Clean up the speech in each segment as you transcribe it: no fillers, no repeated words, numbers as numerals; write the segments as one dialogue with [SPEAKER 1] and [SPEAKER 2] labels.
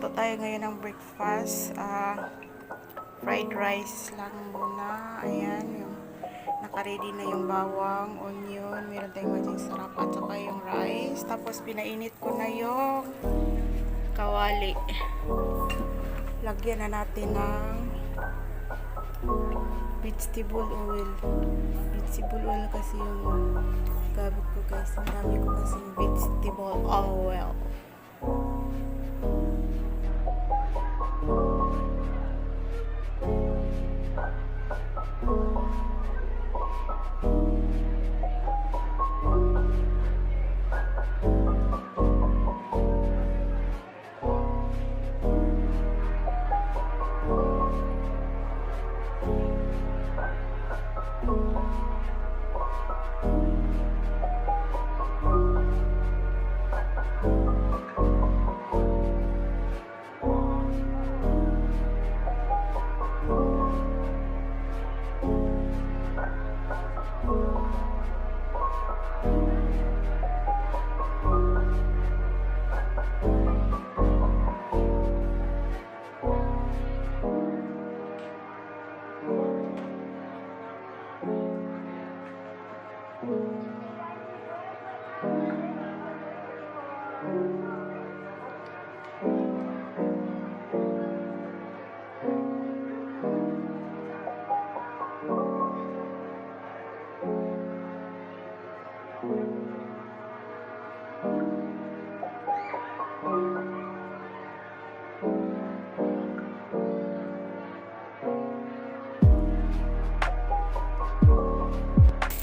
[SPEAKER 1] Magluto tayo ngayon ng breakfast. Fried rice lang muna. Ayan, yung naka-ready na yung bawang, onion, meron tayong maging sarap at saka yung rice. Tapos pinainit ko na yung kawali. Lagyan na natin ng vegetable oil. Vegetable oil kasi yung gamit ko guys. Ang dami ko kasi vegetable oil.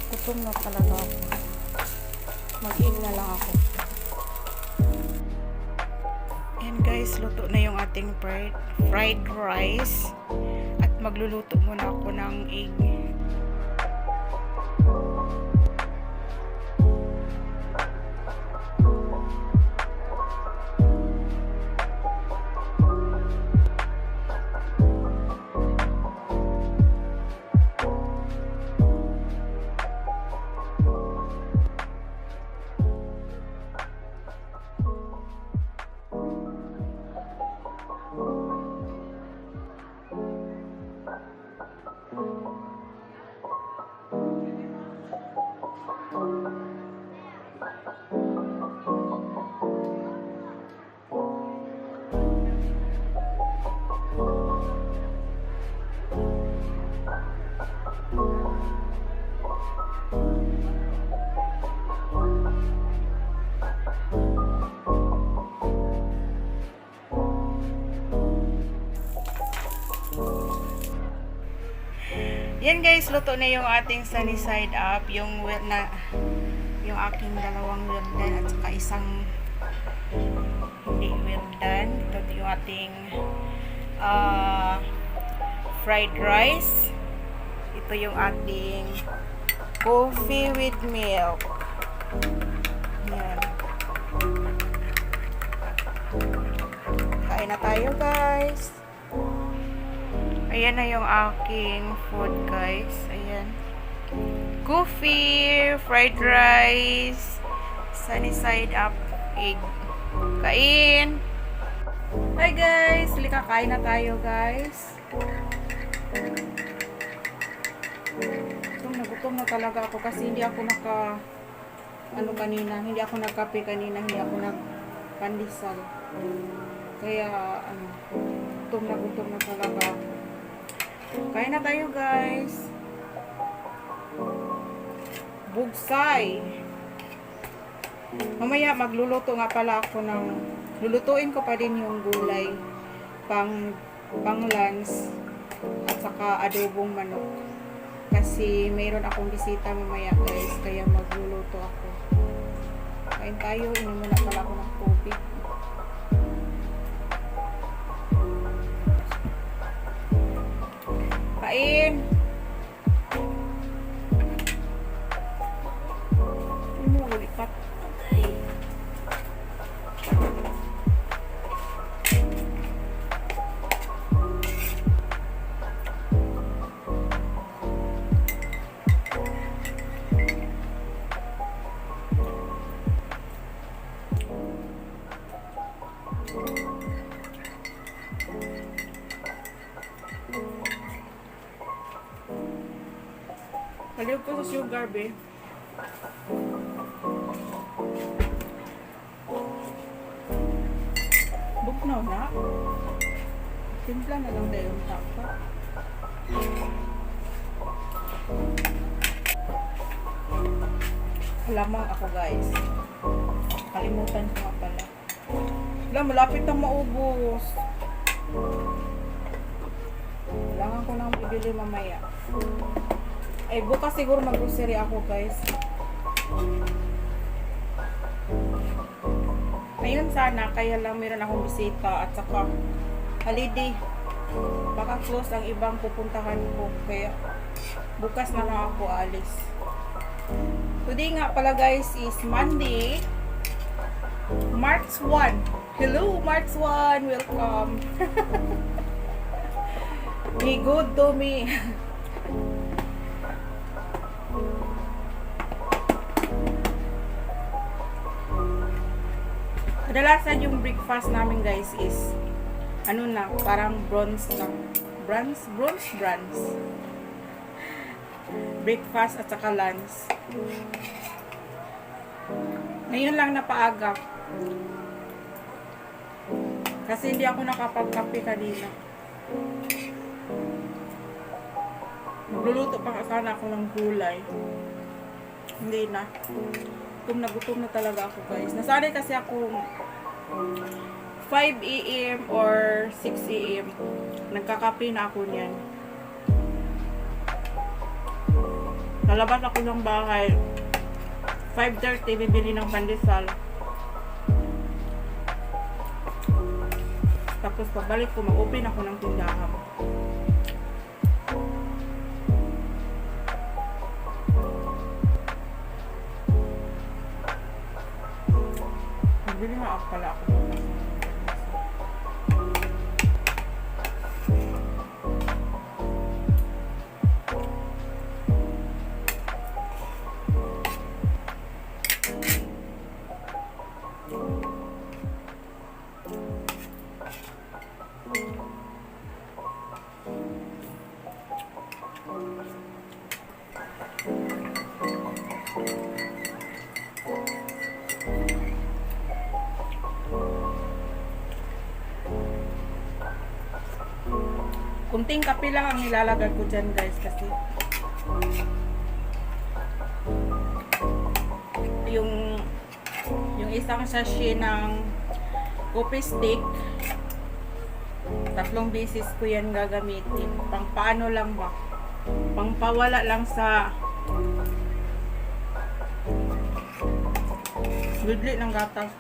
[SPEAKER 1] Gutom na talaga ako. Mag-in na lang ako. And guys, luto na yung ating fried rice. At magluluto muna ako ng egg. Yan guys, luto na yung ating sunny side up, yung aking dalawang well done at saka isang hindi well done. Ito yung ating fried rice. Ito yung ating coffee with milk. Yan. Kain na tayo guys. Ayan na yung aking food guys. Ayan. Coffee, fried rice, sunny side up, egg. Kain! Hi guys! Halika, kain na tayo guys. Gutom na talaga ako kasi hindi ako hindi ako nagkape kanina, hindi ako nagpandesal. Kaya gutom na talaga ako. Kain na tayo guys. Bugsay. Mamaya magluluto nga pala ako lulutuin ko pa din yung gulay pang lunch at saka adobong manok. Kasi mayroon akong bisita mamaya guys, kaya magluluto ako. Kain tayo, inom muna pala ako ng tubig. Kain! Ano mo ulipat? Kaliw ko sa sugar, be. Bugnaw na. Timpla na lang dahil yung tapa. Lamang ako, guys. Kalimutan ko nga pala. Wala, malapit na maubos. Kailangan ko nang bibili mamaya. Ay, bukas siguro mag-grocery ako, guys. Ngayon sana, kaya lang meron akong bisita at saka holiday. Baka close ang ibang pupuntahan ko. Kaya bukas na lang ako alis. Today nga pala, guys, is Monday, March 1. Hello, March 1. Welcome. Be good to me. Kadalasan yung breakfast namin, guys, is ano na, parang bronze na. Bronze. Breakfast at saka lunch. Ngayon lang napaaga. Kasi hindi ako nakapagkape kanina. Magluluto pa sana ako ng gulay. Hindi na. Gutom na talaga ako, guys. Nasanay kasi ako 5 AM or 6 AM. Nagkakape na ako niyan. Lalabas ako ng bahay. 5:30, bibili ng pandesal. Tapos pagbalik ko, mag-open ako ng tindahan. Bili nga ako pala ako. Kunting kape lang ang nilalagay ko dyan, guys, kasi yung isang sachet ng coffee stick, 3 beses ko yan gagamitin. Pang paano lang ba? Pang pawala lang sa bidli ng gatas.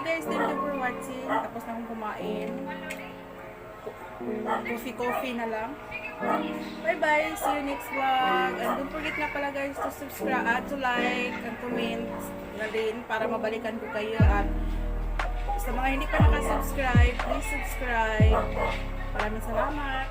[SPEAKER 1] guys, thank you for watching. Tapos na akong kumain. Coffee na lang. Bye bye. See you next vlog. And don't forget na pala guys to subscribe, to like, and comment na din para mabalikan ko kayo. At sa mga hindi pa nakasubscribe, please subscribe. Maraming salamat.